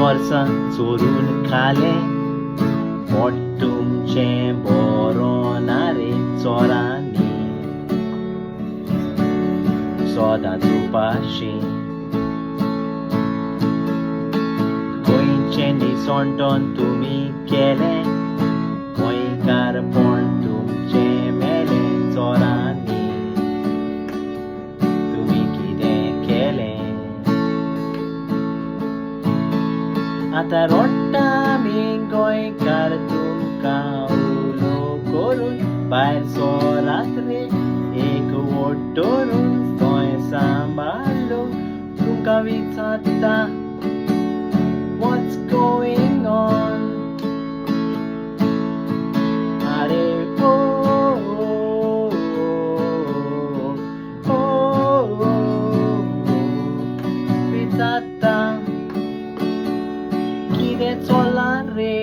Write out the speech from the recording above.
वर्सां चोरून खालें पोट तुमचें बरों ना रे चोरांनी सदांच उपाशी गोंयचें निसोंटोन तुमी केलें गोंयकारपण तुमचें मेलें चोरांनी तुमी कितें केलें आतां रोडटा आमी गोंयकार तुमकां उलो करून भायर सोरात रे एक वोट धरून थंय सांबाळलो तुमकां विचारता What's going on? अरे विचारता कितें चोल्लां रे